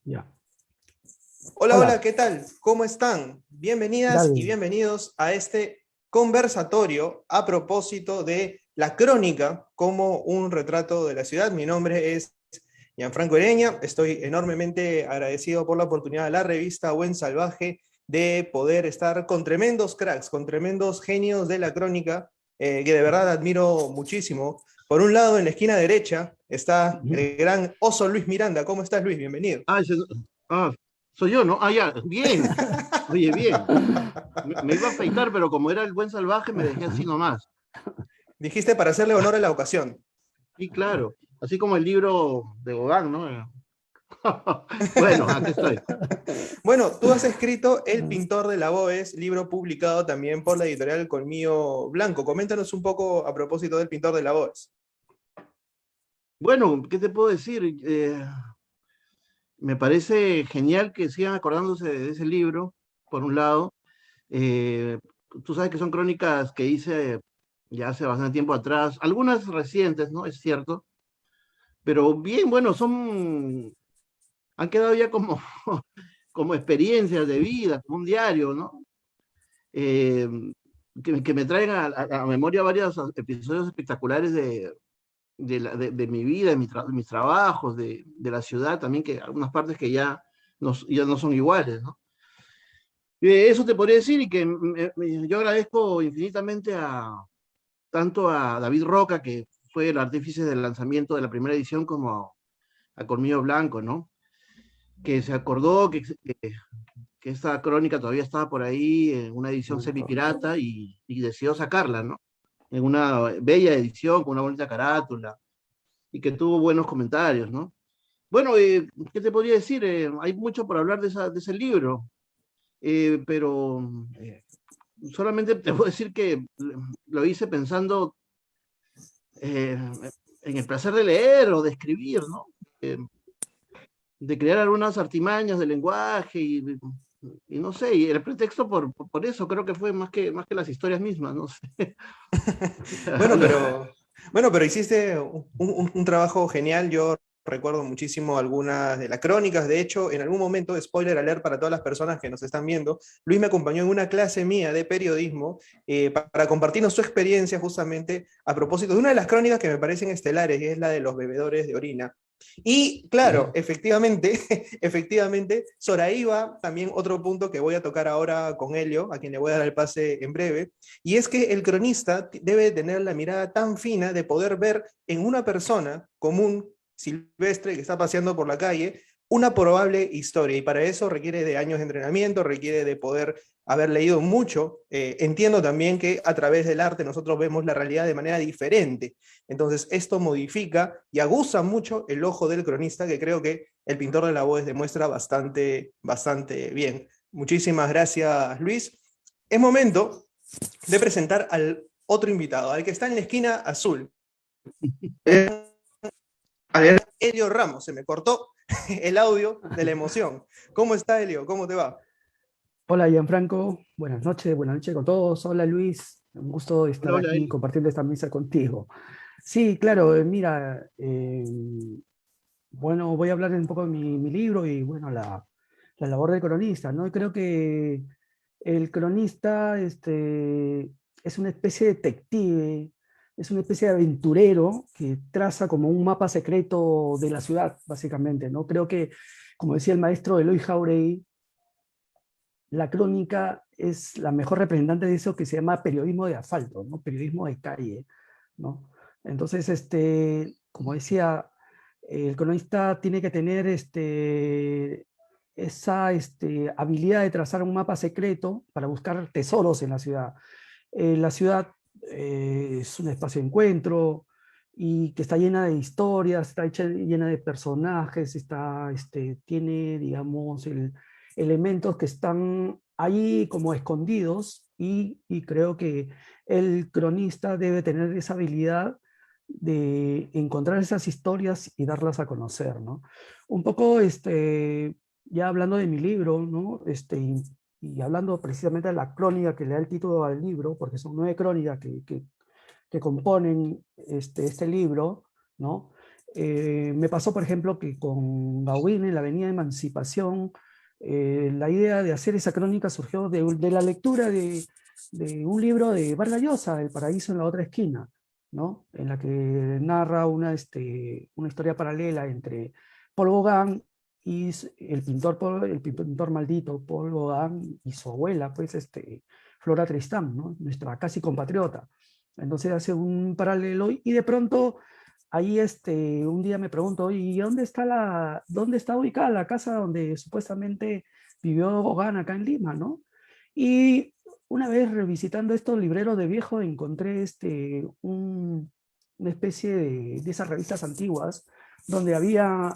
Ya. Hola, hola, Hola, ¿qué tal? ¿Cómo están? ¿qué Bienvenidas y tal? bienvenidos a este conversatorio a propósito de la crónica como un retrato de la ciudad. Mi nombre es Gianfranco Ereña. Estoy enormemente agradecido por la oportunidad de la revista Buen Salvaje de poder estar con tremendos cracks, con tremendos genios de la crónica, que de verdad admiro muchísimo. Por un lado, en la esquina derecha está Ujú. el gran oso Luis Miranda. ¿Cómo estás, Luis? Bienvenido. Ah, ah, soy yo, ¿no? Ah, ya, bien. Oye, bien. Me iba a afeitar, pero como era el buen salvaje, me dejé así nomás. Dijiste para hacerle honor a la ocasión. Y claro, así como el libro de Gauguin, ¿no? Bueno, aquí estoy. Bueno, tú has escrito El pintor de la Boes, libro publicado también por la editorial Colmillo Blanco. Coméntanos un poco a propósito del pintor de la Boes. Bueno, ¿qué te puedo decir? Me parece genial que sigan acordándose de ese libro, por un lado. Eh, Tú sabes que son crónicas que hice ya hace bastante tiempo atrás, algunas recientes, ¿no? Es cierto. Pero bien, bueno, han quedado ya como, como experiencias de vida, como un diario, ¿no? Eh, que me traen a memoria varios episodios espectaculares de mi vida, de mis trabajos, de la ciudad también, que algunas partes que ya no son iguales, ¿no? Eso te podría decir y que yo agradezco infinitamente tanto a David Roca, que fue el artífice del lanzamiento de la primera edición, como a Colmillo Blanco, ¿no? Que se acordó que esta crónica todavía estaba por ahí en una edición semipirata y decidió sacarla, ¿no? En una bella edición, con una bonita carátula, y que tuvo buenos comentarios, ¿no? Bueno, ¿qué te podría decir? Hay mucho por hablar de ese libro, pero solamente te puedo decir que lo hice pensando eh, en el placer de leer o de escribir, ¿no? Eh, de crear algunas artimañas de lenguaje y no sé, y el pretexto por eso creo que fue más que las historias mismas, no sé. Bueno, pero hiciste un trabajo genial. Yo recuerdo muchísimo algunas de las crónicas. De hecho, en algún momento, spoiler alert para todas las personas que nos están viendo, Luis me acompañó en una clase mía de periodismo para compartirnos su experiencia justamente a propósito de una de las crónicas que me parecen estelares, y es la de los bebedores de orina. Y claro, efectivamente, efectivamente, Soraiba, también otro punto que voy a tocar ahora con Helio, a quien le voy a dar el pase en breve, y es que el cronista debe tener la mirada tan fina de poder ver en una persona común, silvestre, que está paseando por la calle, una probable historia. Y para eso requiere de años de entrenamiento, requiere de poder haber leído mucho. Entiendo también que a través del arte nosotros vemos la realidad de manera diferente. Entonces, esto modifica y aguza mucho el ojo del cronista, que creo que el pintor de la voz demuestra bastante, bastante bien. Muchísimas gracias, Luis. Es momento de presentar al otro invitado, al que está en la esquina azul. Helio Ramos, se me cortó el audio de la emoción. ¿Cómo está, Helio? ¿Cómo te va? Hola, Gianfranco. Buenas noches con todos. Hola, Luis. Un gusto estar Hola, hola, aquí Eli. compartiendo esta mesa contigo. Sí, claro, mira, bueno, voy a hablar un poco de mi libro y, bueno, la labor del cronista, ¿no? Y creo que el cronista es una especie de detective, es una especie de aventurero que traza como un mapa secreto de la ciudad, básicamente, ¿no? Creo que, como decía el maestro Eloy Jauregui, la crónica es la mejor representante de eso que se llama periodismo de asfalto, ¿no? Periodismo de calle, ¿no? Entonces, como decía, el cronista tiene que tener esa habilidad de trazar un mapa secreto para buscar tesoros en la ciudad. La ciudad es un espacio de encuentro y que está llena de historias, llena de personajes, tiene, digamos, elementos que están ahí como escondidos y creo que el cronista debe tener esa habilidad de encontrar esas historias y darlas a conocer, ¿no? Un poco, ya hablando de mi libro, ¿no? Y hablando precisamente de la crónica que le da el título al libro, porque son 9 crónicas que componen este libro, ¿no? Me pasó, por ejemplo, que con Gauguin en la Avenida Emancipación, la idea de hacer esa crónica surgió de la lectura de un libro de Vargas Llosa, El paraíso en la otra esquina, ¿no? En la que narra una historia paralela entre Paul Gauguin y el pintor maldito Paul Gauguin y su abuela, pues, Flora Tristán, ¿no? Nuestra casi compatriota. Entonces hace un paralelo y de pronto ahí un día me pregunto, ¿y dónde está ubicada la casa donde supuestamente vivió Gauguin acá en Lima, ¿no? Y una vez revisitando estos libreros de viejo encontré una especie de esas revistas antiguas donde había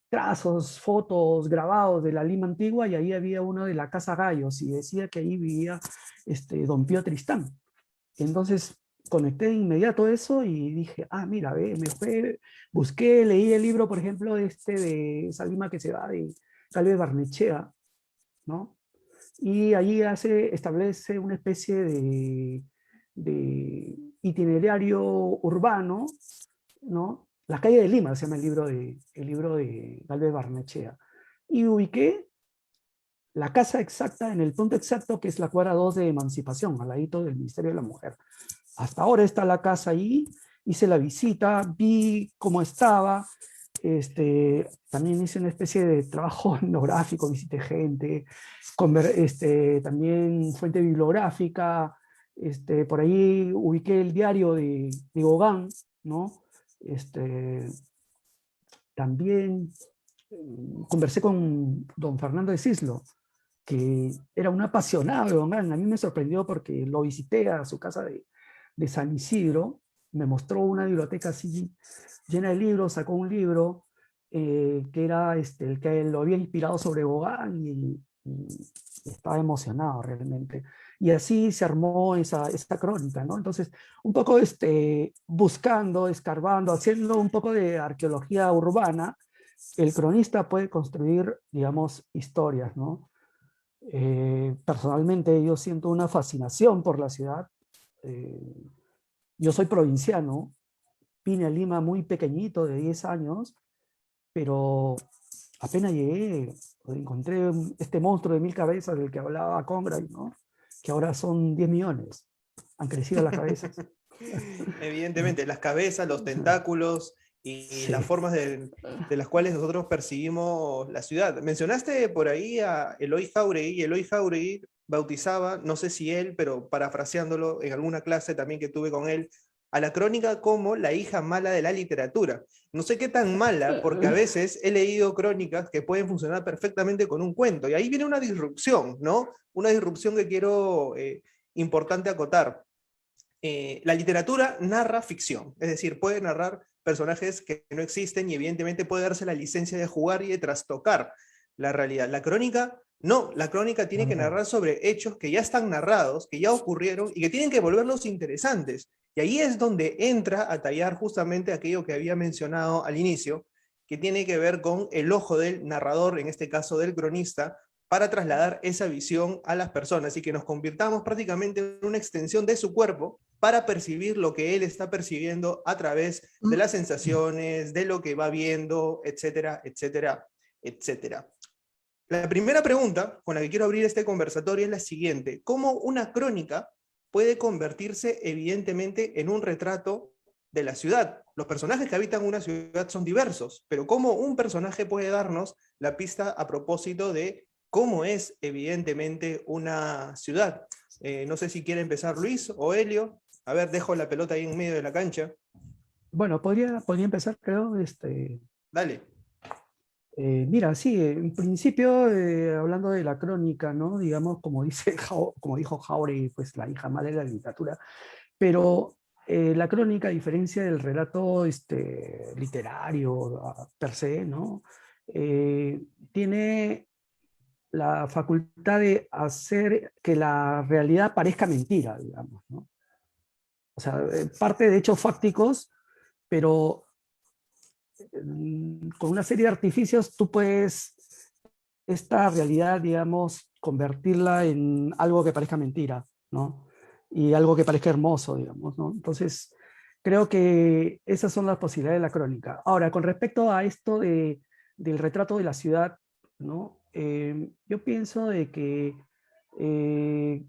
trazos, fotos, grabados de la Lima antigua y ahí había uno de la Casa Gallos y decía que ahí vivía don Pío Tristán. Entonces conecté de inmediato eso y dije, ah, mira, busqué, leí el libro, por ejemplo, de esa Lima que se va de Calvé Barnechea, ¿no? Y allí establece una especie de itinerario urbano, ¿no? La calle de Lima se llama el libro de Calvé Barnechea. Y ubiqué la casa exacta en el punto exacto que es la cuadra 2 de Emancipación, al ladito del Ministerio de la Mujer. Hasta ahora está la casa ahí, hice la visita, vi cómo estaba, también hice una especie de trabajo etnográfico, visité gente, también fuente bibliográfica, por ahí ubiqué el diario de Gauguin, ¿no? También conversé con don Fernando de Cislo, que era un apasionado de Gauguin. A mí me sorprendió porque lo visité a su casa de San Isidro, me mostró una biblioteca así llena de libros, sacó un libro que era el que lo había inspirado sobre Gauguin y estaba emocionado realmente. Y así se armó esa crónica, ¿no? Entonces, un poco buscando, escarbando, haciendo un poco de arqueología urbana, el cronista puede construir, digamos, historias, ¿no? Personalmente yo siento una fascinación por la ciudad. Yo soy provinciano, vine a Lima muy pequeñito, de 10 años, pero apenas llegué, encontré este monstruo de 1000 cabezas del que hablaba Conrad, ¿no? Que ahora son 10 millones. Han crecido las cabezas. Evidentemente, las cabezas, los tentáculos y Sí. las formas de las cuales nosotros percibimos la ciudad. Mencionaste por ahí a Eloy Jauregui, y Eloy Jauregui bautizaba, no sé si él, pero parafraseándolo en alguna clase también que tuve con él, a la crónica como la hija mala de la literatura. No sé qué tan mala, porque a veces he leído crónicas que pueden funcionar perfectamente con un cuento, y ahí viene una disrupción, ¿no? Una disrupción que quiero importante acotar. La literatura narra ficción, es decir, puede narrar personajes que no existen y evidentemente puede darse la licencia de jugar y de trastocar la realidad. La crónica, no, la crónica tiene que narrar sobre hechos que ya están narrados, que ya ocurrieron y que tienen que volverlos interesantes. Y ahí es donde entra a tallar justamente aquello que había mencionado al inicio, que tiene que ver con el ojo del narrador, en este caso del cronista, para trasladar esa visión a las personas y que nos convirtamos prácticamente en una extensión de su cuerpo para percibir lo que él está percibiendo a través de las sensaciones, de lo que va viendo, etcétera, etcétera, etcétera. La primera pregunta con la que quiero abrir este conversatorio es la siguiente: ¿cómo una crónica puede convertirse evidentemente en un retrato de la ciudad? Los personajes que habitan una ciudad son diversos, pero ¿cómo un personaje puede darnos la pista a propósito de cómo es evidentemente una ciudad? No sé si quiere empezar Luis o Helio. A ver, dejo la pelota ahí en medio de la cancha. Bueno, podría empezar, creo, Dale. mira, sí, en principio, hablando de la crónica, ¿no? Digamos, como dijo Jauregui, pues la hija mala de la literatura, pero la crónica, a diferencia del relato literario per se, ¿no? Tiene la facultad de hacer que la realidad parezca mentira, digamos, ¿no? O sea, parte de hechos fácticos, pero con una serie de artificios tú puedes esta realidad, digamos, convertirla en algo que parezca mentira, ¿no? Y algo que parezca hermoso, digamos, ¿no? Entonces, Creo que esas son las posibilidades de la crónica. Ahora, con respecto a esto del retrato de la ciudad, ¿no? Yo pienso de que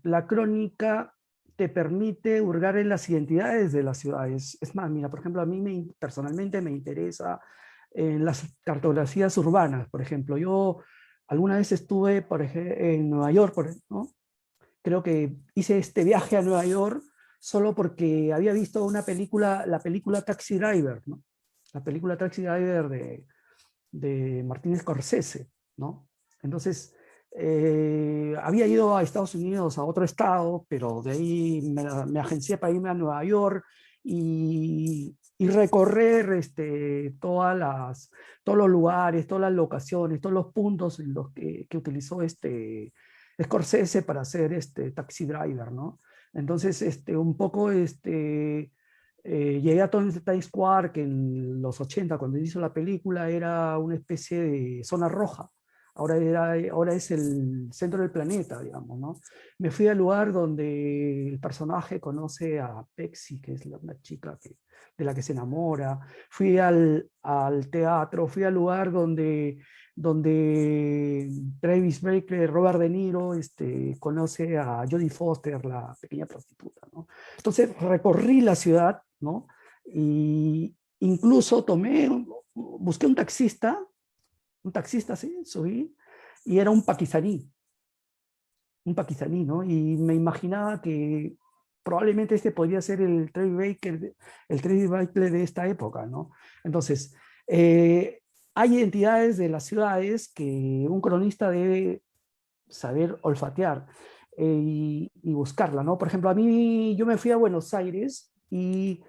la crónica te permite hurgar en las identidades de las ciudades. Es más, mira, por ejemplo, a mí personalmente me interesa en las cartografías urbanas, por ejemplo. Yo alguna vez estuve en Nueva York, ¿no? Creo que hice este viaje a Nueva York solo porque había visto una película, la película Taxi Driver, ¿no? La película Taxi Driver de Martin Scorsese, ¿no? Entonces, había ido a Estados Unidos, a otro estado, pero de ahí me agencié para irme a Nueva York y recorrer todos los lugares, todas las locaciones, todos los puntos en los que utilizó Scorsese para hacer Taxi Driver, ¿no? Entonces, un poco llegué a Times Square, que en los 80, cuando hizo la película, era una especie de zona roja. Ahora es el centro del planeta, digamos, ¿no? Me fui al lugar donde el personaje conoce a Pexi, que es una chica de la que se enamora. Fui al teatro, fui al lugar donde Travis Baker, Robert De Niro, conoce a Jodie Foster, la pequeña prostituta, ¿no? Entonces recorrí la ciudad, ¿no? Y incluso busqué un taxista, sí, subí, y era un pakistaní, ¿no? Y me imaginaba que probablemente este podría ser el Travis Baker de esta época, ¿no? Entonces, hay identidades de las ciudades que un cronista debe saber olfatear y buscarla, ¿no? Por ejemplo, yo me fui a Buenos Aires y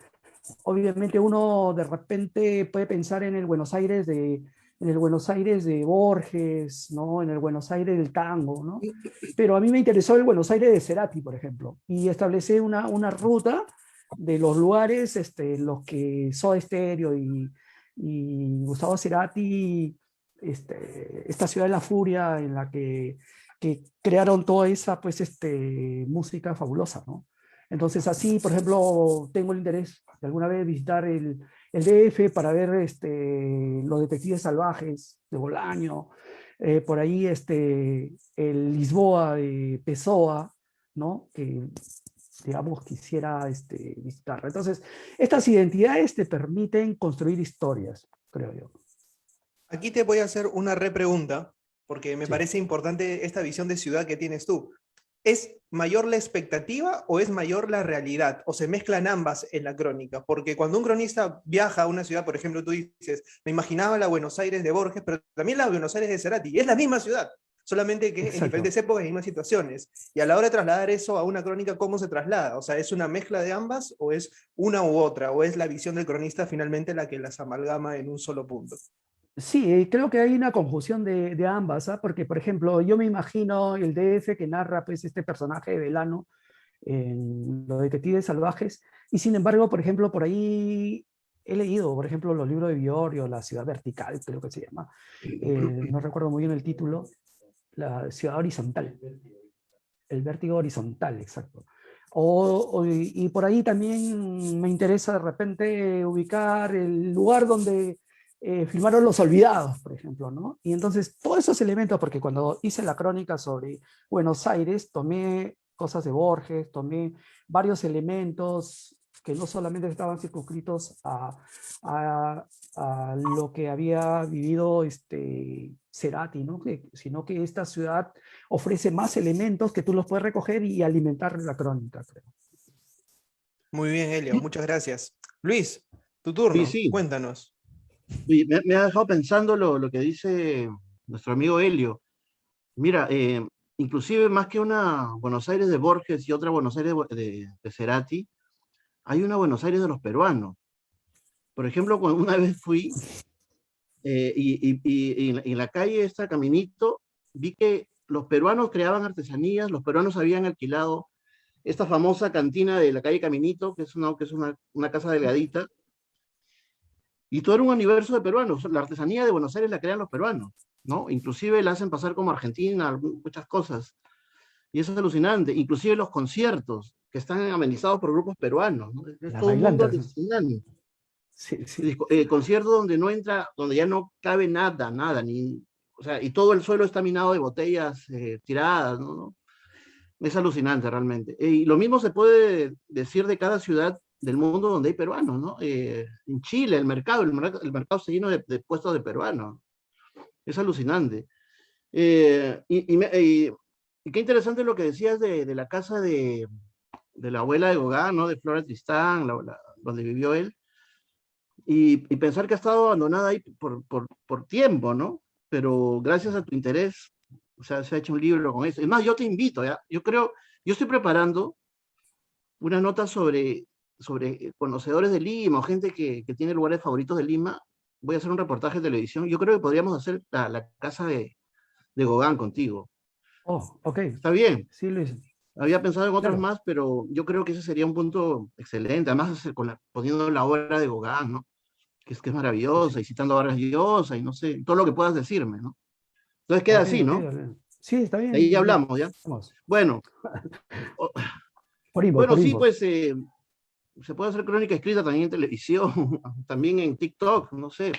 obviamente uno de repente puede pensar en el Buenos Aires de Borges, ¿no? En el Buenos Aires del tango, ¿no? Pero a mí me interesó el Buenos Aires de Cerati, por ejemplo, y establecí una ruta de los lugares en los que Soda Stereo y Gustavo Cerati, esta ciudad de la furia en la que crearon toda esa pues, música fabulosa, ¿no? Entonces así, por ejemplo, tengo el interés de alguna vez visitar el DF para ver los detectives salvajes de Bolaño, por ahí el Lisboa de Pessoa, ¿no? Que digamos quisiera visitar. Entonces, estas identidades te permiten construir historias, creo yo. Aquí te voy a hacer una repregunta, porque me Sí. parece importante esta visión de ciudad que tienes tú. ¿Es mayor la expectativa o es mayor la realidad? ¿O se mezclan ambas en la crónica? Porque cuando un cronista viaja a una ciudad, por ejemplo, tú dices, me imaginaba la Buenos Aires de Borges, pero también la Buenos Aires de Cerati, y es la misma ciudad, solamente que en Exacto. diferentes épocas y mismas situaciones. Y a la hora de trasladar eso a una crónica, ¿cómo se traslada? O sea, ¿es una mezcla de ambas o es una u otra? ¿O es la visión del cronista finalmente la que las amalgama en un solo punto? Sí, creo que hay una confusión de ambas, ¿ah? Porque, por ejemplo, yo me imagino el DF que narra pues, este personaje de Velano en Los Detectives Salvajes, y sin embargo, por ejemplo, por ahí he leído, por ejemplo, los libros de Biorio, La Ciudad Vertical, creo que se llama, no recuerdo muy bien el título, La Ciudad Horizontal, El Vértigo Horizontal, exacto. Y por ahí también me interesa de repente ubicar el lugar donde filmaron Los Olvidados, por ejemplo, ¿no? Y entonces todos esos elementos, porque cuando hice la crónica sobre Buenos Aires, tomé cosas de Borges, tomé varios elementos que no solamente estaban circunscritos a, a lo que había vivido Cerati, ¿no? Sino que esta ciudad ofrece más elementos que tú los puedes recoger y alimentar la crónica, creo. Muy bien, Helio, muchas gracias. Luis, tu Sí, turno, sí. cuéntanos. Y me ha dejado pensando lo que dice nuestro amigo Helio. Mira, inclusive más que una Buenos Aires de Borges y otra Buenos Aires de Cerati, hay una Buenos Aires de los peruanos. Por ejemplo, cuando una vez fui y en la calle esta Caminito, vi que los peruanos creaban artesanías, los peruanos habían alquilado esta famosa cantina de la calle Caminito, que es una casa delgadita, y todo era un universo de peruanos. La artesanía de Buenos Aires la crean los peruanos, ¿no? Inclusive la hacen pasar como Argentina, muchas cosas. Y eso es alucinante. Inclusive los conciertos. que están amenizados por grupos peruanos, ¿no? Es Las todo un mundo bailantas. alucinante. Sí, sí. Conciertos donde no entra, donde ya no cabe nada, nada, ni, o sea, y todo el suelo está minado de botellas tiradas, ¿no? Es alucinante realmente. Y lo mismo se puede decir de cada ciudad del mundo donde hay peruanos, ¿no? En Chile, el mercado está lleno de puestos de peruanos. Es alucinante. Y qué interesante lo que decías de la casa de la abuela de Gauguin, ¿no? De Flora Tristán, donde vivió él. Y pensar que ha estado abandonada ahí por tiempo, ¿no? Pero gracias a tu interés, o sea, se ha hecho un libro con eso. Es más, yo te invito, ¿ya? Yo estoy preparando una nota sobre conocedores de Lima o gente que tiene lugares favoritos de Lima. Voy a hacer un reportaje de televisión. Yo creo que podríamos hacer la casa de Gauguin contigo. Oh, ok. Está bien. Sí, Luis. Había pensado en otros Claro. más, pero yo creo que ese sería un punto excelente. Además, poniendo la obra de Gauguin, ¿no? Que es maravillosa, Sí. y citando a Vargas Llosa, y no sé, todo lo que puedas decirme, ¿no? Entonces queda Ok, así, ok, ¿no? dale. Sí, está De ahí ya bien, Luis. hablamos, ¿ya? Vamos. Bueno, o- Por inbox, bueno, por sí, inbox. pues se puede hacer crónica escrita también en televisión, también en TikTok, no sé,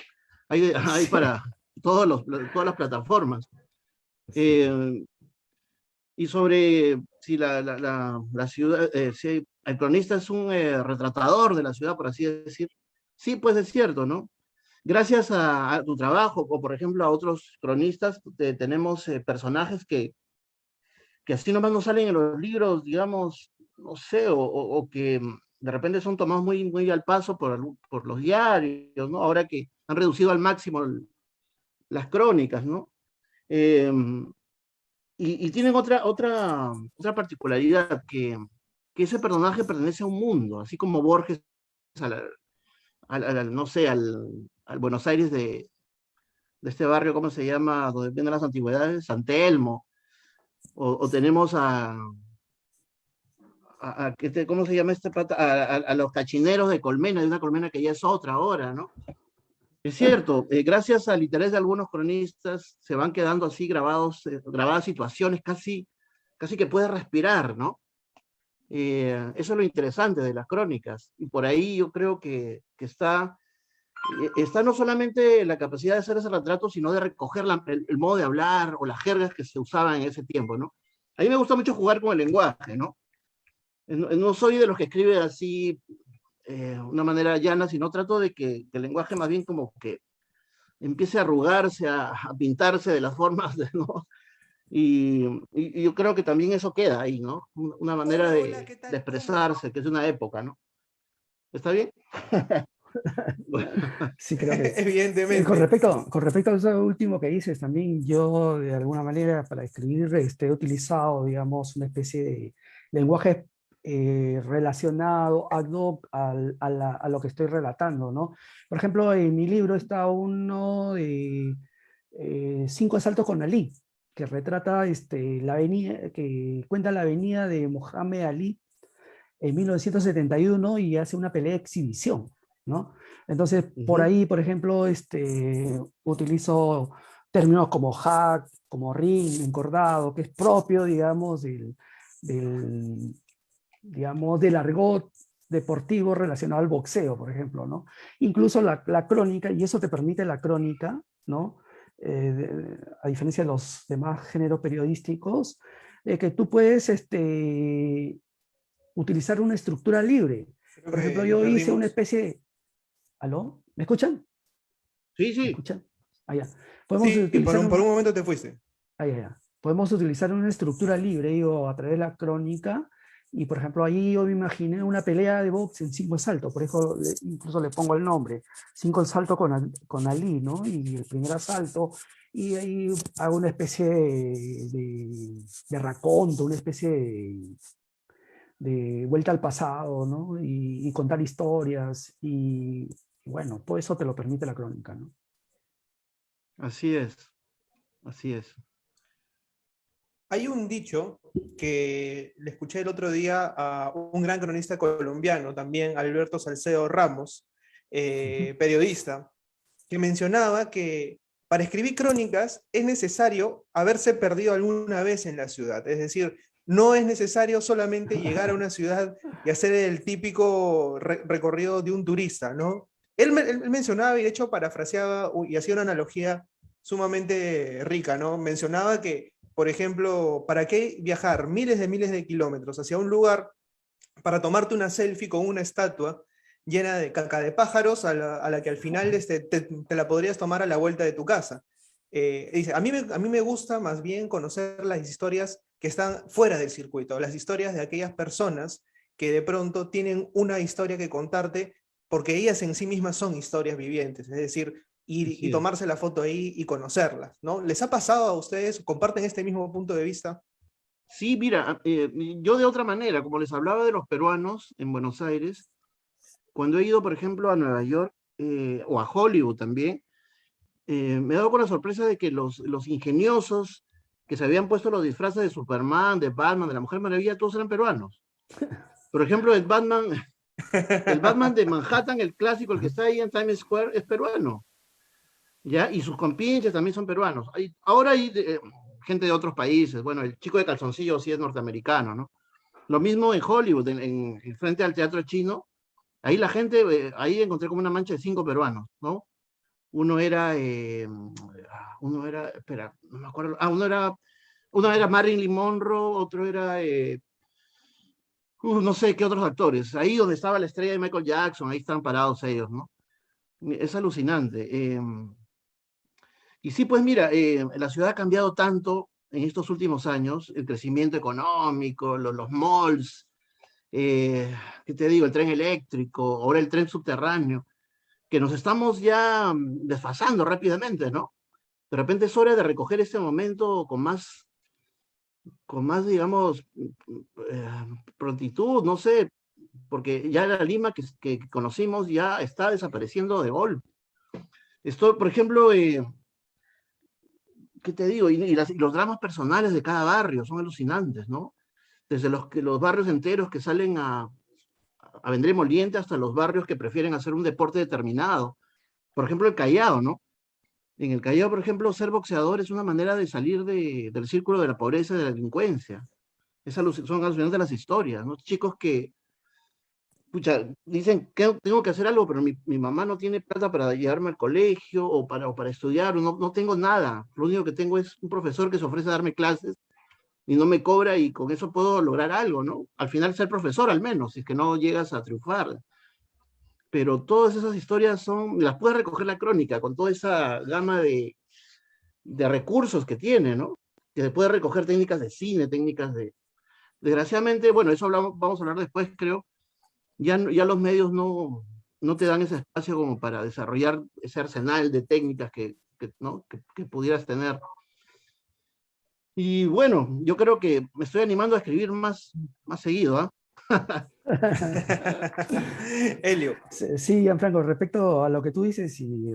hay Sí, para todas las plataformas. sí. Eh, y sobre si la ciudad, si el cronista es un retratador de la ciudad, por así decir, sí, pues es cierto, ¿no? Gracias a tu trabajo, o por ejemplo a otros cronistas, tenemos personajes que así nomás no salen en los libros, digamos, no sé, o que de repente son tomados muy, muy al paso por los diarios, ¿no? Ahora que han reducido al máximo las crónicas, ¿no? Eh, y tienen otra particularidad, que ese personaje pertenece a un mundo, así como Borges, no sé, al Buenos Aires de este barrio, ¿cómo se llama? Donde venden las antigüedades, San Telmo, o tenemos ¿cómo se llama este pata? A los cachineros de Colmena, de una Colmena que ya es otra ahora, ¿no? Es cierto, gracias al interés de algunos cronistas se van quedando así grabadas situaciones casi que puedes respirar, ¿no? Eso es lo interesante de las crónicas, y por ahí yo creo que está no solamente la capacidad de hacer ese retrato, sino de recoger el modo de hablar o las jergas que se usaban en ese tiempo, ¿no? A mí me gusta mucho jugar con el lenguaje, ¿no? No soy de los que escribe así una manera llana, sino trato de que el lenguaje más bien como que empiece a arrugarse, a pintarse de las formas, ¿no? Y yo creo que también eso queda ahí, ¿no? Una manera Hola, hola, ¿qué de tal? ¿Cómo? expresarse, que es una época, ¿no? ¿Está bien? Sí, creo que Evidentemente. con respecto a eso último que dices, también yo de alguna manera para escribir he utilizado, digamos, una especie de lenguaje relacionado ad hoc a lo que estoy relatando, ¿no? Por ejemplo, en mi libro está uno de Cinco asaltos con Ali, que retrata la avenida, que cuenta la avenida de Mohamed Ali en 1971 y hace una pelea de exhibición, ¿no? Entonces, por Ujú. ahí, por ejemplo, utilizo términos como hack, como ring, encordado, que es propio, digamos, del, digamos, del argot deportivo relacionado al boxeo, por ejemplo, ¿no? Incluso la crónica, y eso te permite la crónica, ¿no? A diferencia de los demás géneros periodísticos, que tú puedes utilizar una estructura libre. Creo Por ejemplo, que lo yo hice una perdimos. especie de... ¿Aló? ¿Me escuchan? Sí, ¿Me sí. escuchan? Allá. Podemos Sí, utilizar por un una... momento te fuiste. Allá. Podemos utilizar una estructura libre, digo, a través de la crónica. Y, por ejemplo, ahí yo me imaginé una pelea de box en cinco asaltos. Por eso incluso le pongo el nombre. Cinco asaltos con Ali, ¿no? Y el primer asalto. Y ahí hago una especie de raconto, una especie de vuelta al pasado, ¿no? Y contar historias, y bueno, todo eso te lo permite la crónica, ¿no? Así es, así es. Hay un dicho que le escuché el otro día a un gran cronista colombiano, también Alberto Salcedo Ramos, Ujú. periodista, que mencionaba que para escribir crónicas es necesario haberse perdido alguna vez en la ciudad. Es decir, no es necesario solamente llegar a una ciudad y hacer el típico recorrido de un turista, ¿no? Él mencionaba, y de hecho parafraseaba y hacía una analogía sumamente rica, ¿no? Mencionaba que, por ejemplo, ¿para qué viajar miles de kilómetros hacia un lugar para tomarte una selfie con una estatua llena de caca de pájaros a la que al final te la podrías tomar a la vuelta de tu casa? Dice, a mí me gusta más bien conocer las historias que están fuera del circuito, las historias de aquellas personas que de pronto tienen una historia que contarte porque ellas en sí mismas son historias vivientes, es decir, y Sí, tomarse la foto ahí y conocerlas, ¿no? ¿Les ha pasado a ustedes? ¿Comparten este mismo punto de vista? sí, mira, yo de otra manera, como les hablaba de los peruanos en Buenos Aires, cuando he ido, por ejemplo, a Nueva York o a Hollywood también, me he dado con la sorpresa de que los ingeniosos que se habían puesto los disfraces de Superman, de Batman, de la Mujer Maravilla, todos eran peruanos. Por ejemplo, el Batman de Manhattan, el clásico, el que está ahí en Times Square, es peruano, ¿ya? Y sus compinches también son peruanos. Ahora hay gente de otros países, bueno, el chico de calzoncillo sí es norteamericano, ¿no? Lo mismo en Hollywood, frente al teatro chino, ahí la gente, ahí encontré como una mancha de 5 peruanos, ¿no? Uno era, espera, no me acuerdo, uno era Marilyn Monroe, otro era, no sé qué otros actores, ahí donde estaba la estrella de Michael Jackson, ahí están parados ellos, ¿no? Es alucinante. Y sí, pues mira, la ciudad ha cambiado tanto en estos últimos años, el crecimiento económico, los malls, ¿qué te digo? El tren eléctrico, ahora el tren subterráneo, que nos estamos ya desfasando rápidamente, ¿no? De repente es hora de recoger este momento con más, digamos, prontitud, no sé, porque ya la Lima que conocimos ya está desapareciendo de golpe. Esto, por ejemplo, ¿qué te digo? Y los dramas personales de cada barrio son alucinantes, ¿no? Desde los barrios enteros que salen a vender emoliente hasta los barrios que prefieren hacer un deporte determinado. Por ejemplo, el Callao, ¿no? En el Callao, por ejemplo, ser boxeador es una manera de salir del círculo de la pobreza y de la delincuencia. Son alucinantes las historias, ¿no? Chicos que, pucha, dicen que tengo que hacer algo, pero mi mamá no tiene plata para llevarme al colegio o para estudiar, o no tengo nada. Lo único que tengo es un profesor que se ofrece a darme clases y no me cobra y con eso puedo lograr algo, ¿no? Al final ser profesor al menos, si es que no llegas a triunfar. Pero todas esas historias las puede recoger la crónica con toda esa gama de recursos que tiene, ¿no? Que se puede recoger técnicas de cine, Desgraciadamente, bueno, eso vamos a hablar después, creo, ya los medios no te dan ese espacio como para desarrollar ese arsenal de técnicas ¿no? que pudieras tener. Y bueno, yo creo que me estoy animando a escribir más seguido, ¿ah? Helio. Sí, Gianfranco, respecto a lo que tú dices y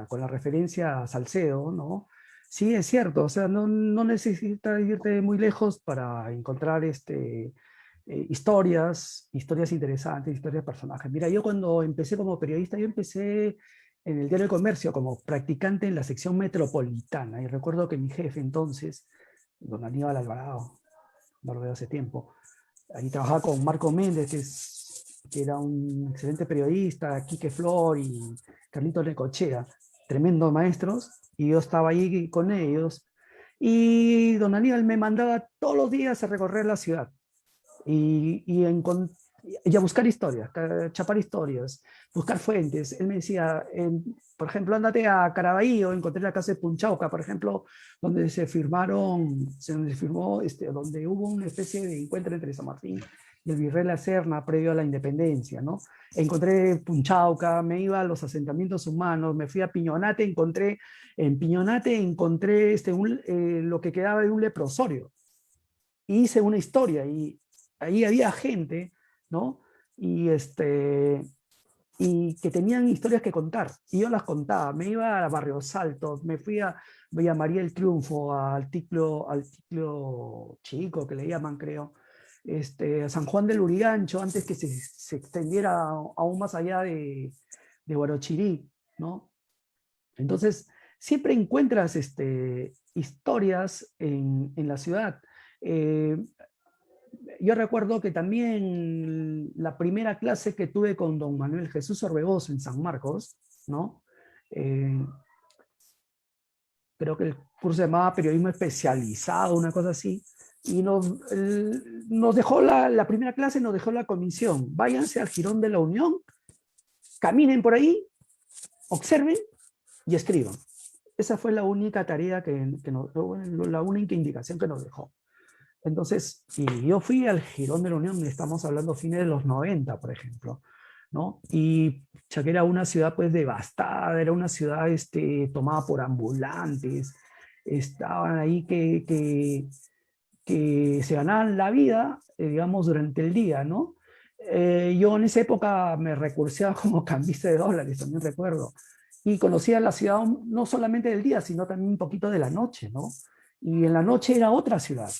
con la referencia a Salcedo, ¿no? Sí, es cierto, o sea, no necesitas irte muy lejos para encontrar historias interesantes, historias de personajes. Mira, yo cuando empecé como periodista, yo empecé en el diario El Comercio como practicante en la sección metropolitana, y recuerdo que mi jefe entonces, don Aníbal Alvarado, no lo veo hace tiempo, ahí trabajaba con Marco Méndez, que era un excelente periodista, Quique Flor y Carlitos Necochea, tremendos maestros, y yo estaba ahí con ellos. Y don Aníbal me mandaba todos los días a recorrer la ciudad y a buscar historias, chapar historias, buscar fuentes. Él me decía, por ejemplo, ándate a Caraballo, encontré la casa de Punchauca, por ejemplo, donde donde hubo una especie de encuentro entre San Martín y el virrey La Serna previo a la independencia, ¿no? Encontré Punchauca, me iba a los asentamientos humanos, me fui a Piñonate, en Piñonate encontré lo que quedaba de un leprosorio. Y hice una historia y ahí había gente, ¿no? Y, y que tenían historias que contar, y yo las contaba, me iba a Barrios Altos, me fui a Villa María el Triunfo, al Ticlo Chico, que le llaman, creo, a San Juan del Urigancho, antes que se extendiera aún más allá de Huarochirí, ¿no? Entonces, siempre encuentras historias en la ciudad. Eh, yo recuerdo que también la primera clase que tuve con don Manuel Jesús Orbegoso en San Marcos, ¿no? Eh, creo que el curso se llamaba Periodismo Especializado, una cosa así, y nos dejó la primera clase, nos dejó la comisión, váyanse al Jirón de la Unión, caminen por ahí, observen y escriban. Esa fue la única tarea la única indicación que nos dejó. Entonces, y yo fui al Jirón de la Unión, estamos hablando fines de los 90, por ejemplo, ¿no? Y ya que era una ciudad pues devastada, era una ciudad tomada por ambulantes, estaban ahí que se ganaban la vida, digamos, durante el día, ¿no? Yo en esa época me recurseaba como cambista de dólares, también recuerdo, y conocía la ciudad no solamente del día, sino también un poquito de la noche, ¿no? Y en la noche era otra ciudad,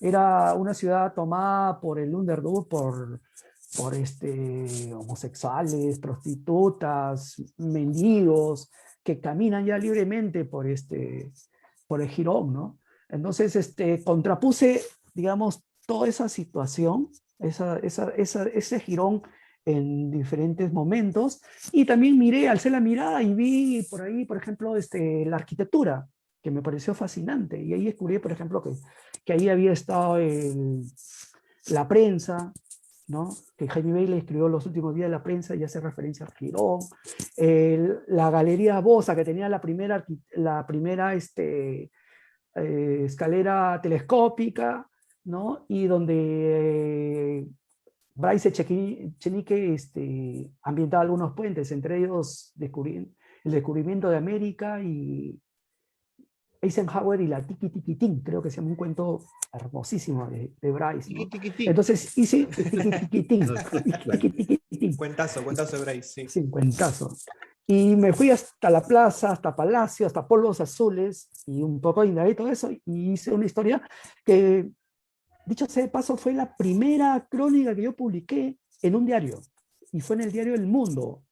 era una ciudad tomada por el underdog, por homosexuales, prostitutas, mendigos, que caminan ya libremente por el Jirón, ¿no? Entonces, contrapuse, digamos, toda esa situación, ese Jirón en diferentes momentos, y también alcé la mirada y vi por ahí, por ejemplo, la arquitectura, que me pareció fascinante, y ahí descubrí, por ejemplo, que ahí había estado la prensa, ¿no? Que Jaime Bailey escribió Los últimos días de la prensa y hace referencia al Girón, la Galería Bosa, que tenía la primera escalera telescópica, ¿no? Y donde Bryce Echenique ambientaba algunos puentes, entre ellos el descubrimiento de América y Eisenhower y la Tiki Tiki Tin, creo que se llama un cuento hermosísimo de Bryce, ¿no? Entonces hice Tiki Tiki Tin, Tiki Tiki Tin. Cuentazo de Bryce, sí. Sí, cuentazo. Y me fui hasta la plaza, hasta Palacio, hasta Polvos Azules, y un poco indagué y todo eso, y hice una historia que, dicho sea de paso, fue la primera crónica que yo publiqué en un diario, y fue en el diario El Mundo,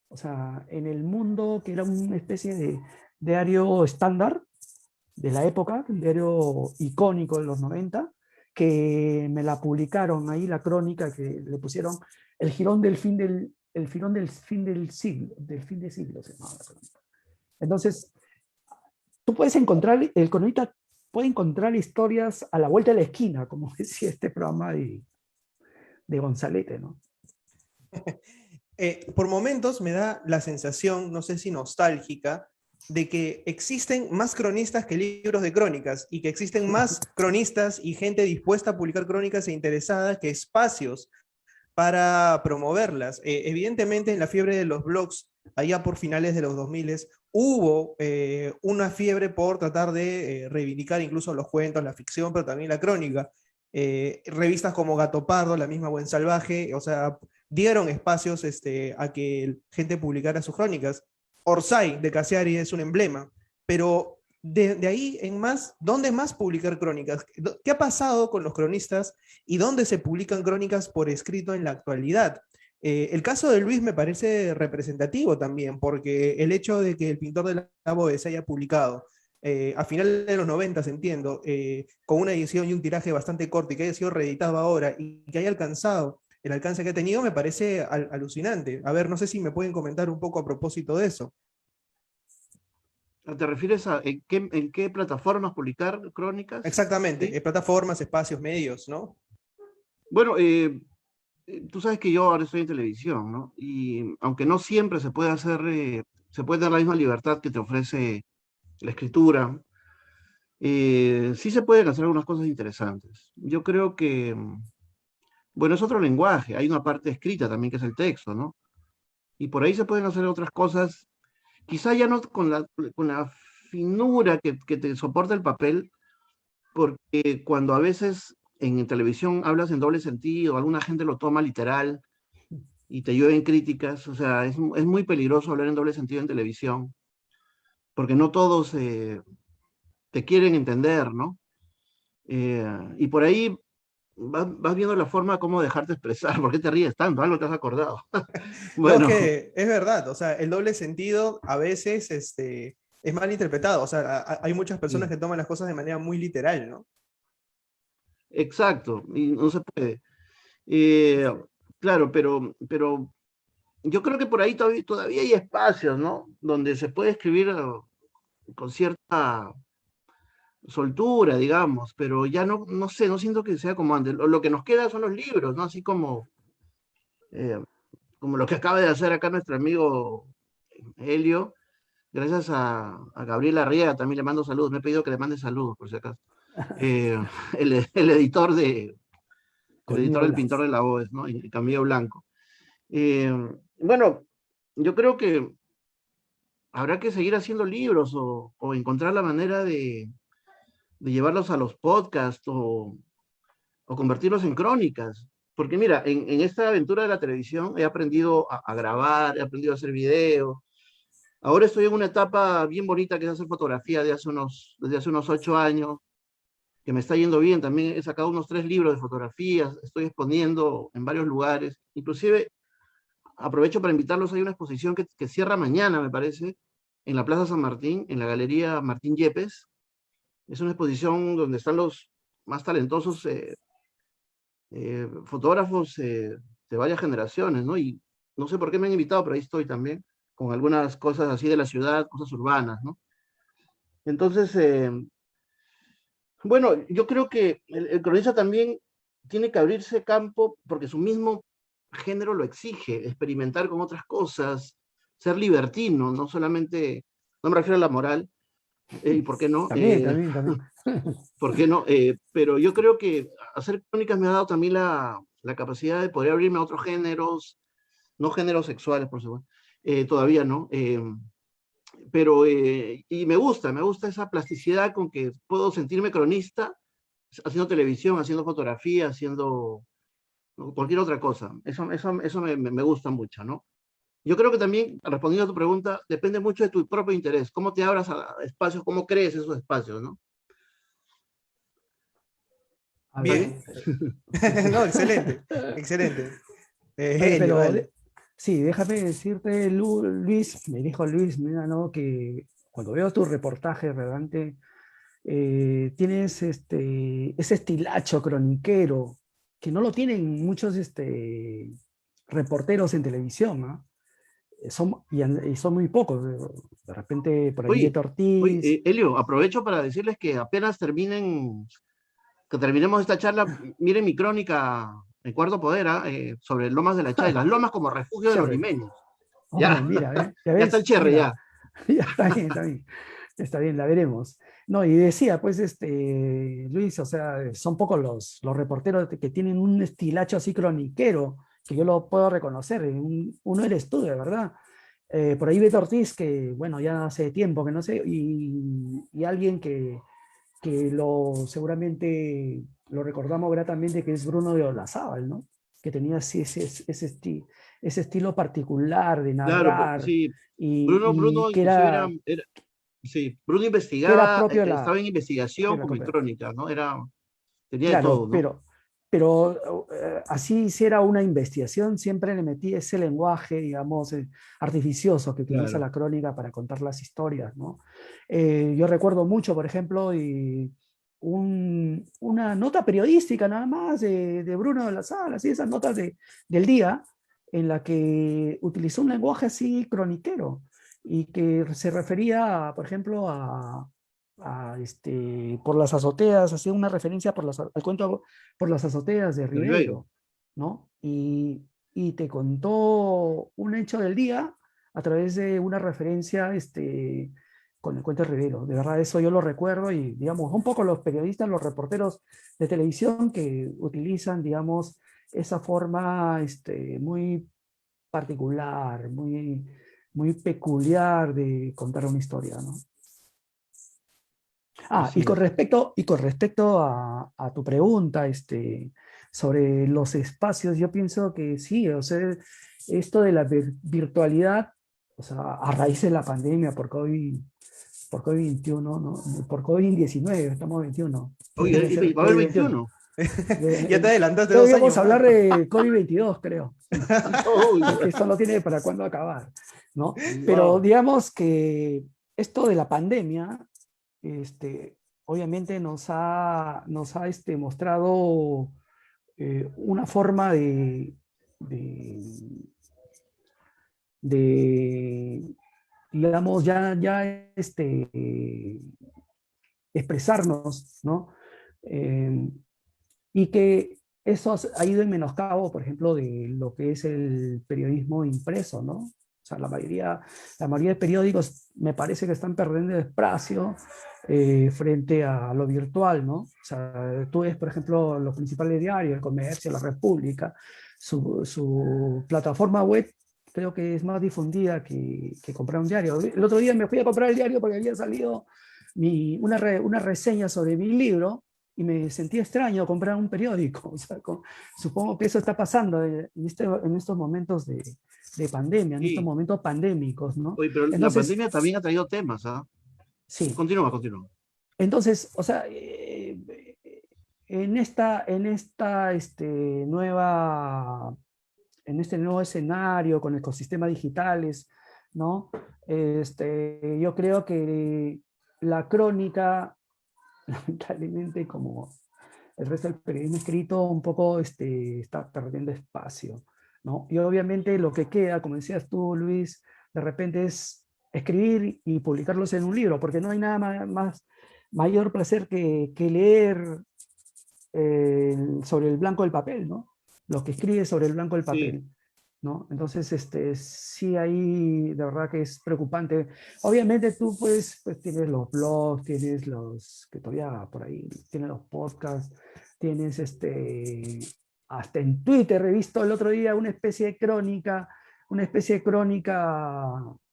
o sea, en El Mundo, que era una especie de diario estándar de la época, un diario icónico de los 90, que me la publicaron ahí, la crónica, que le pusieron El Jirón del fin del siglo, se llamaba la crónica. Entonces, tú puedes encontrar, el cronista puede encontrar historias a la vuelta de la esquina, como decía este programa de Gonzalete, ¿no? Por momentos me da la sensación, no sé si nostálgica, de que existen más cronistas que libros de crónicas y que existen más cronistas y gente dispuesta a publicar crónicas e interesada que espacios para promoverlas. Evidentemente, en la fiebre de los blogs, allá por finales de los 2000, hubo una fiebre por tratar de reivindicar incluso los cuentos, la ficción, pero también la crónica. Revistas como Gato Pardo, la misma Buen Salvaje, o sea, dieron espacios a que gente publicara sus crónicas. Orsay de Cassiari es un emblema, pero de ahí en más, ¿dónde más publicar crónicas? ¿Qué ha pasado con los cronistas y dónde se publican crónicas por escrito en la actualidad? El caso de Luis me parece representativo también, porque el hecho de que el pintor de la Bóveda se haya publicado a finales de los 90, entiendo, con una edición y un tiraje bastante corto y que haya sido reeditado ahora y que haya alcanzado el alcance que ha tenido, me parece alucinante. A ver, no sé si me pueden comentar un poco a propósito de eso. ¿Te refieres a en qué plataformas publicar crónicas? Exactamente, ¿Sí? Plataformas, espacios, medios, ¿no? Bueno, tú sabes que yo ahora estoy en televisión, ¿no? Y aunque no siempre se puede hacer, se puede dar la misma libertad que te ofrece la escritura, sí se pueden hacer algunas cosas interesantes. Yo creo que, bueno, es otro lenguaje, hay una parte escrita también que es el texto, ¿no? Y por ahí se pueden hacer otras cosas, quizá ya no con la finura que te soporta el papel, porque cuando a veces en televisión hablas en doble sentido, alguna gente lo toma literal y te llueven críticas, o sea, es muy peligroso hablar en doble sentido en televisión, porque no todos te quieren entender, ¿no? Y por ahí vas viendo la forma como dejarte expresar. ¿Por qué te ríes tanto? Algo te has acordado. Bueno. No, es que es verdad, o sea, el doble sentido a veces es mal interpretado, o sea, hay muchas personas que toman las cosas de manera muy literal, ¿no? exacto, y no se puede. Eh, claro, pero yo creo que por ahí todavía hay espacios, ¿no? Donde se puede escribir con cierta soltura, digamos, pero ya no sé, no siento que sea como antes. Lo que nos queda son los libros, ¿no? Así eh, como lo que acaba de hacer acá nuestro amigo Helio, gracias a Gabriel Arriaga, también le mando saludos, me he pedido que le mande saludos, por si acaso. Eh, el editor el editor Conmigo del Pintor Blas. de la Oes, ¿no? Y Camilo Blanco. Eh, bueno, yo creo que habrá que seguir haciendo libros o encontrar la manera de llevarlos a los podcasts o convertirlos en crónicas. Porque mira, en esta aventura de la televisión he aprendido a grabar, he aprendido a hacer video. Ahora estoy en una etapa bien bonita que es hacer fotografía desde hace unos 8 años, que me está yendo bien. También he sacado unos 3 libros de fotografías, estoy exponiendo en varios lugares. Inclusive aprovecho para invitarlos, hay una exposición que cierra mañana, me parece, en la Plaza San Martín, en la Galería Martín Yepes. Es una exposición donde están los más talentosos fotógrafos de varias generaciones, ¿no? Y no sé por qué me han invitado, pero ahí estoy también, con algunas cosas así de la ciudad, cosas urbanas, ¿no? Entonces, bueno, yo creo que el cronista también tiene que abrirse campo porque su mismo género lo exige, experimentar con otras cosas, ser libertino, no solamente, no me refiero a la moral, y por qué no, También, también, también. ¿por qué no? Pero yo creo que hacer crónicas me ha dado también la capacidad de poder abrirme a otros géneros, no géneros sexuales, por supuesto, todavía no, pero y me gusta esa plasticidad con que puedo sentirme cronista haciendo televisión, haciendo fotografía, haciendo ¿no? cualquier otra cosa. Eso me gusta mucho, ¿no? Yo creo que también, respondiendo a tu pregunta, depende mucho de tu propio interés, cómo te abras a espacios, cómo crees esos espacios, ¿no? A ¿Está ver. bien? Bien. No, excelente, excelente. Oye, Helio, pero dale. sí, déjame decirte, Luis, me dijo Luis, mira, ¿no? Que cuando veo tu reportaje realmente tienes ese estilacho croniquero que no lo tienen muchos reporteros en televisión, ¿no? Y son muy pocos. De repente por ahí Oye, Beto oye, Ortiz. Elio, aprovecho para decirles que apenas que terminemos esta charla, miren mi crónica, El Cuarto Poder, sobre Lomas de la Chay, las lomas como refugio de los Chévere. limeños. Oh, Ya, mira, ya ya está el ves, cherre, mira, ya. ya está bien, está bien. Está bien, la veremos. No, y decía, pues, Luis, o sea, son pocos los reporteros que tienen un estilacho así croniquero, que yo lo puedo reconocer. Uno eres tú, de verdad. Por ahí Beto Ortiz, que, bueno, ya hace tiempo que no sé, y alguien que seguramente lo recordamos gratamente, que es Bruno de Olazábal, ¿no? Que tenía así ese estilo particular de Claro, narrar sí. y Bruno inclusive sí, Bruno que era investigaba, propio estaba en de investigación la como en copia. crónica, ¿no? Tenía de Claro, todo, ¿no? pero así hiciera una investigación, siempre le metí ese lenguaje, digamos, artificioso que utiliza Claro. la crónica para contar las historias, ¿no? Yo recuerdo mucho, por ejemplo, una nota periodística nada más de Bruno de la Sala, así esas notas del día, en la que utilizó un lenguaje así croniquero y que se refería, por ejemplo, por las azoteas, hacía una referencia al cuento por las azoteas de De Ribeiro. Ribeiro, ¿no? Y te contó un hecho del día a través de una referencia con el cuento de Ribeiro. De verdad, eso yo lo recuerdo y, digamos, un poco los periodistas, los reporteros de televisión que utilizan, digamos, esa forma muy particular, muy peculiar de contar una historia, ¿no? Ah, Así es. y con respecto a tu pregunta, sobre los espacios, yo pienso que sí, o sea, esto de la virtualidad, o sea, a raíz de la pandemia por COVID-21, ¿no? Por COVID-19, estamos 21, debería Oye, ser va a haber COVID-21. 21. Ya te adelantaste 2 años Deberíamos más. hablar de COVID-22, creo, Uy, porque esto no tiene para cuándo acabar, ¿no? Pero wow. digamos que esto de la pandemia, este, obviamente nos ha mostrado una forma de, de, digamos, expresarnos, ¿no? Eh, y que eso ha ido en menoscabo, por ejemplo, de lo que es el periodismo impreso, ¿no? O sea, la mayoría de periódicos me parece que están perdiendo espacio frente a lo virtual, ¿no? O sea, tú ves, por ejemplo, los principales diarios, El Comercio, La República, su plataforma web creo que es más difundida que comprar un diario. El otro día me fui a comprar el diario porque había salido una reseña sobre mi libro y me sentí extraño comprar un periódico. O sea, supongo que eso está pasando en estos momentos de pandemia, en estos Sí. momentos pandémicos, ¿no? Oye, pero la Entonces, pandemia también ha traído temas, ¿ah? sí. Continúa, continúa. Entonces, o sea, en este nuevo escenario con ecosistemas digitales, ¿no? Yo creo que la crónica, lamentablemente, como el resto del periodismo escrito, un poco está perdiendo espacio, ¿no? Y obviamente lo que queda, como decías tú, Luis, de repente es escribir y publicarlos en un libro, porque no hay nada mayor placer que leer sobre el blanco del papel, ¿no? Lo que escribe sobre el blanco del Sí. papel, ¿no? Entonces, sí, ahí de verdad que es preocupante. Obviamente tú pues tienes los blogs, tienes que todavía por ahí, tienes los podcasts, tienes hasta en Twitter he visto el otro día una especie de crónica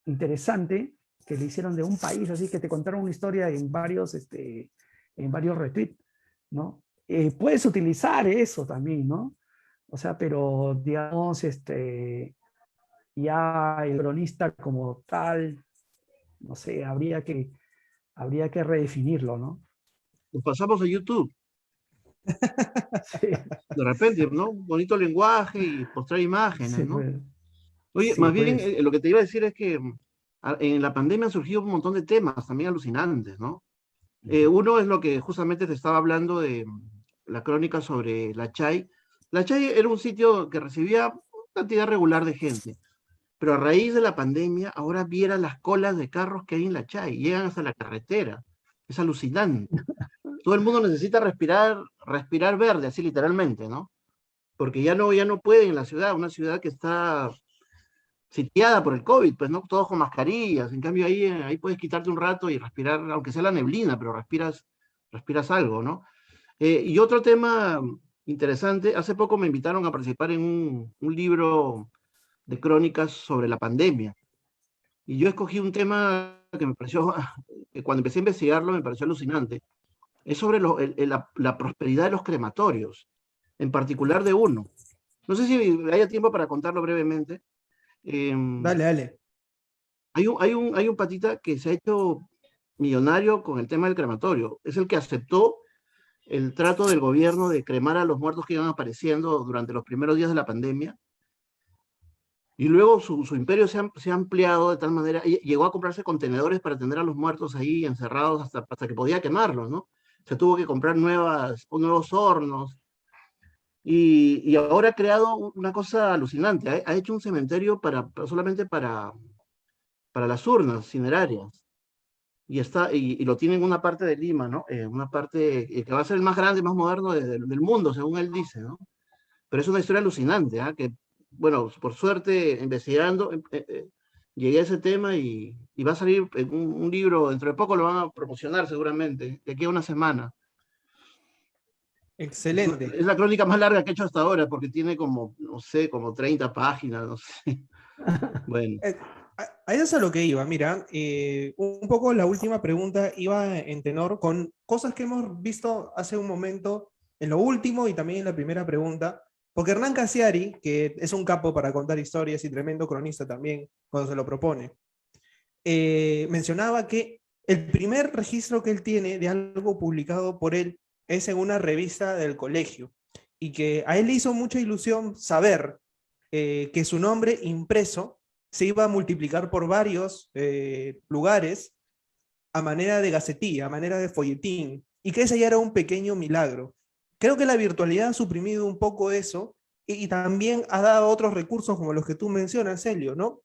interesante que le hicieron de un país, así que te contaron una historia en varios retweets, ¿no? Puedes utilizar eso también, ¿no? O sea, pero digamos, ya el cronista como tal, no sé, habría que redefinirlo, ¿no? Nos pasamos a YouTube. Sí, De repente, ¿no? Bonito lenguaje y mostrar imágenes, sí, ¿no? pues, Oye, sí, más bien, pues, lo que te iba a decir es que en la pandemia han surgido un montón de temas también alucinantes, ¿no? Uno es lo que justamente te estaba hablando de la crónica sobre La Chay. La Chay era un sitio que recibía una cantidad regular de gente, pero a raíz de la pandemia, ahora viera las colas de carros que hay en La Chay, llegan hasta la carretera. Es alucinante. Todo el mundo necesita respirar verde, así literalmente, ¿no? Porque ya no puede en la ciudad, una ciudad que está sitiada por el COVID, pues no todos con mascarillas. En cambio, ahí puedes quitarte un rato y respirar, aunque sea la neblina, pero respiras algo, ¿no? Y otro tema interesante, hace poco me invitaron a participar en un libro de crónicas sobre la pandemia. Y yo escogí un tema que me pareció, que cuando empecé a investigarlo, me pareció alucinante. Es sobre la prosperidad de los crematorios, en particular de uno. No sé si haya tiempo para contarlo brevemente. Em, Dale, dale. hay un patita que se ha hecho millonario con el tema del crematorio. Es el que aceptó el trato del gobierno de cremar a los muertos que iban apareciendo durante los primeros días de la pandemia. Y luego su imperio se ha ampliado de tal manera, y llegó a comprarse contenedores para tener a los muertos ahí encerrados hasta que podía quemarlos, ¿no? Se tuvo que comprar nuevos hornos. Y ahora ha creado una cosa alucinante. Ha hecho un cementerio solamente para las urnas cinerarias. Y lo tiene en una parte de Lima, ¿no? Una parte que va a ser el más grande, más moderno del mundo, según él dice, ¿no? Pero es una historia alucinante, ¿ah? Que, bueno, por suerte, investigando, llegué a ese tema y va a salir en un libro, dentro de poco lo van a promocionar seguramente, de aquí a una semana. Excelente. Es la crónica más larga que he hecho hasta ahora, porque tiene como, no sé, como 30 páginas, no sé. Bueno, A eso es a lo que iba, mira, un poco la última pregunta iba en tenor con cosas que hemos visto hace un momento, en lo último y también en la primera pregunta, porque Hernán Casiari, que es un capo para contar historias y tremendo cronista también cuando se lo propone, mencionaba que el primer registro que él tiene de algo publicado por él es en una revista del colegio y que a él le hizo mucha ilusión saber que su nombre impreso se iba a multiplicar por varios lugares a manera de gacetilla, a manera de folletín, y que ese ya era un pequeño milagro. Creo que la virtualidad ha suprimido un poco eso y también ha dado otros recursos como los que tú mencionas, Helio, ¿no?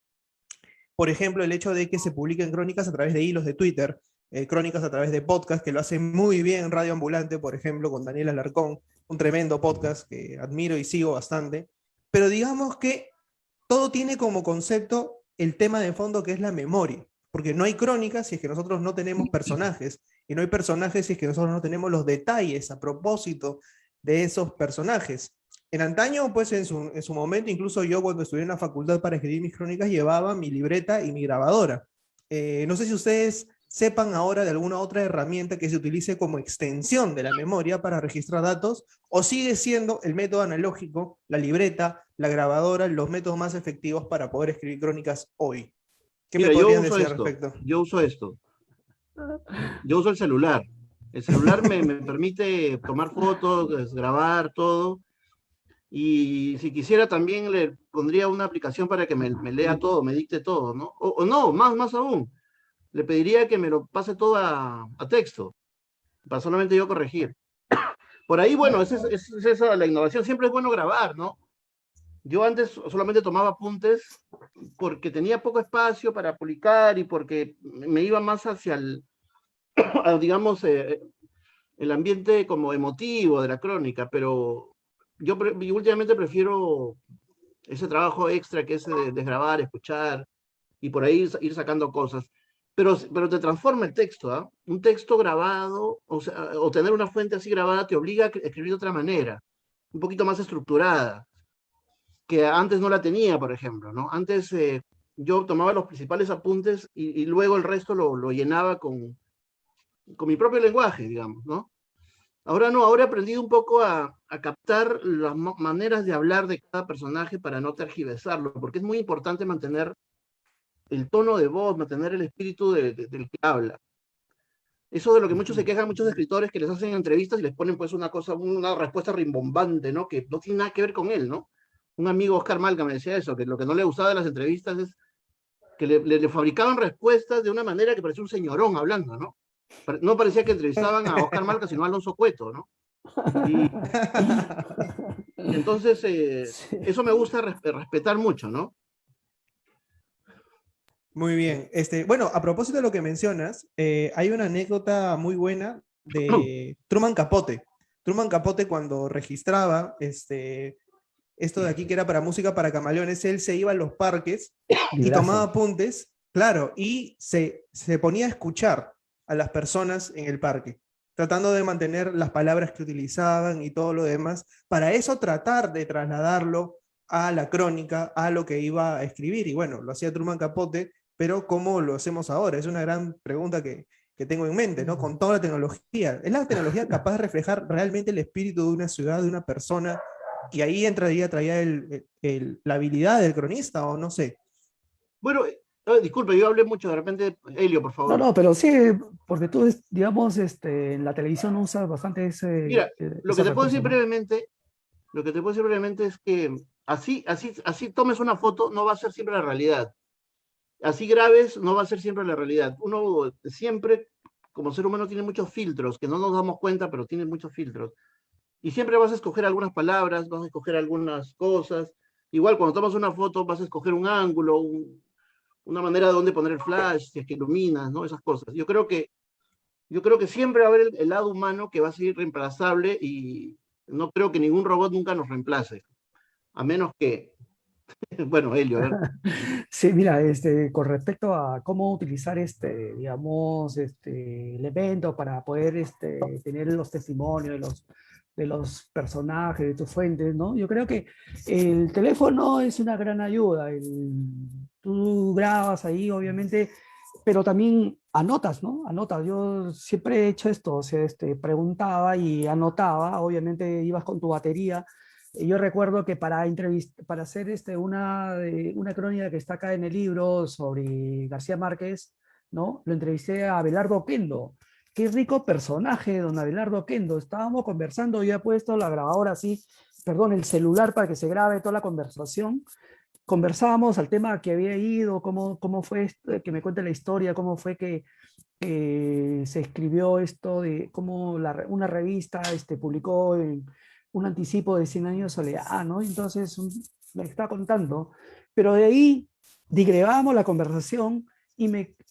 Por ejemplo, el hecho de que se publiquen crónicas a través de hilos de Twitter, crónicas a través de podcast, que lo hace muy bien Radio Ambulante, por ejemplo, con Daniel Alarcón, un tremendo podcast que admiro y sigo bastante. Pero digamos que todo tiene como concepto el tema de fondo que es la memoria, porque no hay crónicas si es que nosotros no tenemos personajes, y no hay personajes si es que nosotros no tenemos los detalles a propósito de esos personajes. En antaño, pues en su momento, incluso yo cuando estudié en la facultad para escribir mis crónicas, llevaba mi libreta y mi grabadora. No sé si ustedes sepan ahora de alguna otra herramienta que se utilice como extensión de la memoria para registrar datos, o sigue siendo el método analógico, la libreta, la grabadora, los métodos más efectivos para poder escribir crónicas hoy. ¿Qué Mira, me yo podrían uso decir al esto, respecto? yo uso esto. Yo uso el celular. El celular me permite tomar fotos, grabar todo. Y si quisiera también le pondría una aplicación para que me lea todo, me dicte todo, ¿no? O no, más aún. Le pediría que me lo pase todo a texto, para solamente yo corregir. Por ahí, bueno, es esa la innovación. Siempre es bueno grabar, ¿no? Yo antes solamente tomaba apuntes porque tenía poco espacio para publicar y porque me iba más hacia digamos, el ambiente como emotivo de la crónica, pero yo últimamente prefiero ese trabajo extra que es de grabar, escuchar y por ahí ir sacando cosas. Pero te transforma el texto, ¿ah? Un texto grabado, o sea, o tener una fuente así grabada te obliga a escribir de otra manera, un poquito más estructurada, que antes no la tenía, por ejemplo, ¿no? Antes yo tomaba los principales apuntes y luego el resto lo llenaba con mi propio lenguaje, digamos, ¿no? Ahora no, ahora he aprendido un poco a captar las maneras de hablar de cada personaje para no tergiversarlo, porque es muy importante mantener el tono de voz, mantener el espíritu del que habla. Eso de lo que muchos se quejan, muchos escritores que les hacen entrevistas y les ponen pues una cosa, una respuesta rimbombante, ¿no? Que no tiene nada que ver con él, ¿no? Un amigo, Oscar Malca, me decía eso, que lo que no le gustaba de las entrevistas es que le fabricaban respuestas de una manera que parecía un señorón hablando, ¿no? No parecía que entrevistaban a Oscar Malca, sino a Alonso Cueto, ¿no? Y, y entonces Sí. eso me gusta respetar mucho, ¿no? Muy bien. Bueno, a propósito de lo que mencionas, hay una anécdota muy buena de Truman Capote. Truman Capote cuando registraba esto de aquí que era para música para camaleones, él se iba a los parques y Librazo. tomaba apuntes, claro, y se ponía a escuchar a las personas en el parque, tratando de mantener las palabras que utilizaban y todo lo demás, para eso tratar de trasladarlo a la crónica, a lo que iba a escribir. Y bueno, lo hacía Truman Capote, pero ¿cómo lo hacemos ahora? Es una gran pregunta que tengo en mente, ¿no? Con toda la tecnología. ¿Es la tecnología capaz de reflejar realmente el espíritu de una ciudad, de una persona? Y ahí entraría, traía la habilidad del cronista, o no sé. Bueno, disculpe, yo hablé mucho, de repente, Helio, por No, favor. no, pero sí, porque tú, digamos, en la televisión usas bastante Mira, lo que ese te puedo decir recurso, ¿no? brevemente, lo que te puedo decir brevemente es que así tomes una foto, no va a ser siempre la realidad. Así grabes, no va a ser siempre la realidad. Uno siempre, como ser humano, tiene muchos filtros, que no nos damos cuenta, pero tiene muchos filtros. Y siempre vas a escoger algunas palabras, vas a escoger algunas cosas. Igual cuando tomas una foto vas a escoger un ángulo, una manera de dónde poner el flash, si es que iluminas, ¿no? Esas cosas. Yo creo que siempre va a haber el lado humano que va a ser reemplazable y no creo que ningún robot nunca nos reemplace. A menos que, bueno, Helio, a ver. Sí, mira, con respecto a cómo utilizar digamos, el evento para poder tener los testimonios de los personajes, de tus fuentes, ¿no? Yo creo que el teléfono es una gran ayuda. Tú grabas ahí, obviamente, pero también anotas, ¿no? Anotas. Yo siempre he hecho esto, o sea, preguntaba y anotaba, obviamente ibas con tu batería. Yo recuerdo que para hacer una crónica que está acá en el libro sobre García Márquez, ¿no? Lo entrevisté a Abelardo Oquendo. Qué rico personaje, don Abelardo Oquendo. Estábamos conversando, yo he puesto la grabadora así, perdón, el celular para que se grabe toda la conversación. Conversábamos al tema que había ido, cómo fue que me cuente la historia, cómo fue se escribió esto de cómo una revista publicó un anticipo de 100 años de soledad, ¿no? Entonces me está contando, pero de ahí digregábamos la conversación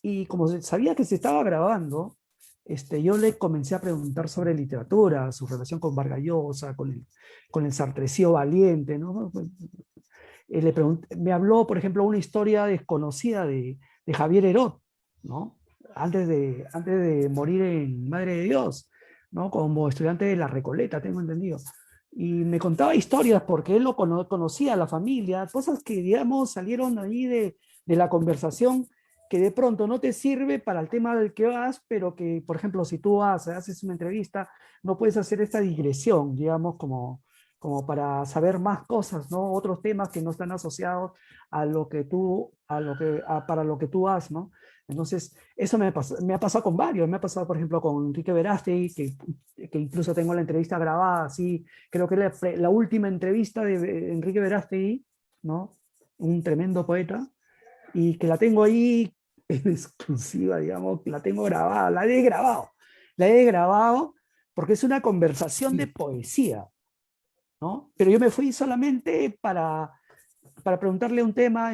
y como sabía que se estaba grabando, yo le comencé a preguntar sobre literatura, su relación con Vargas Llosa, con el sartresío valiente, ¿no? Me habló, por ejemplo, una historia desconocida de Javier Heró, ¿no? Antes de morir en Madre de Dios, ¿no? Como estudiante de La Recoleta, tengo entendido. Y me contaba historias porque él lo conocía, la familia, cosas que, digamos, salieron ahí de la conversación que de pronto no te sirve para el tema del que vas, pero que, por ejemplo, si tú haces una entrevista, no puedes hacer esta digresión, digamos, como para saber más cosas, ¿no? Otros temas que no están asociados a lo que tú, para lo que tú has, ¿no? Entonces, eso me ha pasado con varios. Me ha pasado, por ejemplo, con Enrique Verástegui, que incluso tengo la entrevista grabada, así, creo que la última entrevista de Enrique Verástegui, ¿no? Un tremendo poeta, y que la tengo ahí en exclusiva, digamos, la tengo grabada, la he grabado porque es una conversación de poesía, ¿no? Pero yo me fui solamente para preguntarle un tema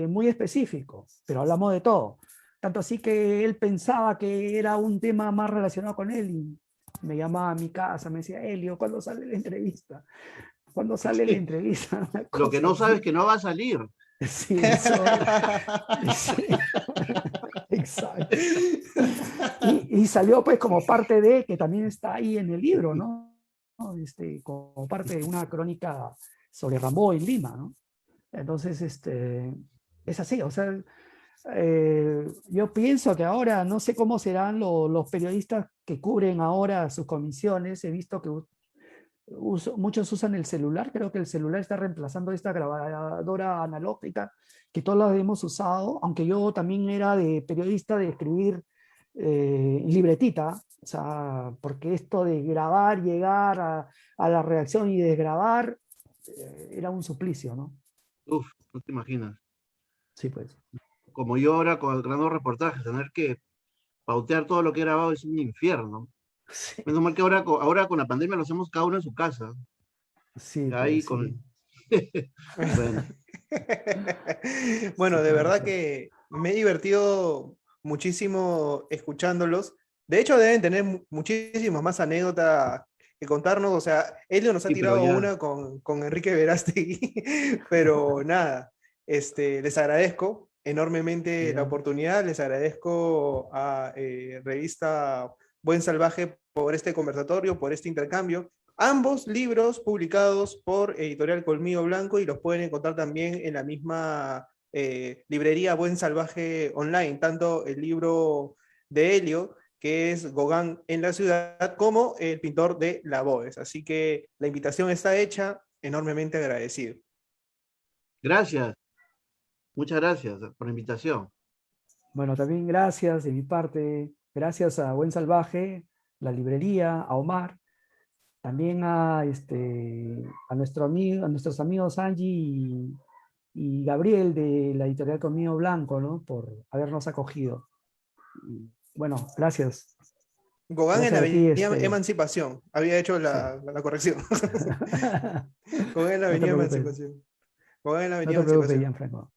muy específico, pero hablamos de todo. Tanto así que él pensaba que era un tema más relacionado con él y me llamaba a mi casa, me decía, Elio, ¿cuándo sale la entrevista? ¿Cuándo sale la entrevista? Una Lo que cosa no sabes así. es que no va a salir. Sí, eso. Sí, exacto. Y salió pues como parte de, que también está ahí en el libro, ¿no? Como parte de una crónica sobre Rambo en Lima, ¿no? Entonces, es así, o sea, yo pienso que ahora, no sé cómo serán los periodistas que cubren ahora sus comisiones, he visto que muchos usan el celular, creo que el celular está reemplazando esta grabadora analógica que todos la hemos usado, aunque yo también era de periodista de escribir libretita, o sea, porque esto de grabar, llegar a la redacción y desgrabar, era un suplicio, ¿no? Uf, no te imaginas. Sí, pues. Como yo ahora con el grabando reportajes, tener que pautear todo lo que he grabado es un infierno. Sí, Menos mal que ahora con la pandemia lo hacemos cada uno en su casa. sí, Ahí pues con... sí. Bueno, Bueno, Sí, de tienes verdad razón. que me he divertido muchísimo escuchándolos. De hecho, deben tener muchísimas más anécdotas que contarnos. O sea, Elio nos ha sí, pero tirado ya. una con Enrique Verástegui, pero nada, les agradezco enormemente la Ya. oportunidad, les agradezco a Revista Buen Salvaje por este conversatorio, por este intercambio. Ambos libros publicados por Editorial Colmillo Blanco y los pueden encontrar también en la misma librería Buen Salvaje Online, tanto el libro de Helio, que es Gauguin en la ciudad, como El pintor de la Boves. Así que la invitación está hecha, enormemente agradecido. Gracias, muchas gracias por la invitación. Bueno, también gracias de mi parte, gracias a Buen Salvaje, la librería, a Omar, también a a nuestros amigos Angie y Gabriel de la editorial Conmigo Blanco, ¿no? Por habernos acogido. Bueno, gracias. Gauguin en la Gracias a ti, Avenida Emancipación, había hecho sí. la corrección. Gauguin en la No te Avenida preocupes, Emancipación. Gauguin en la no Avenida te preocupes, Emancipación. Gianfranco.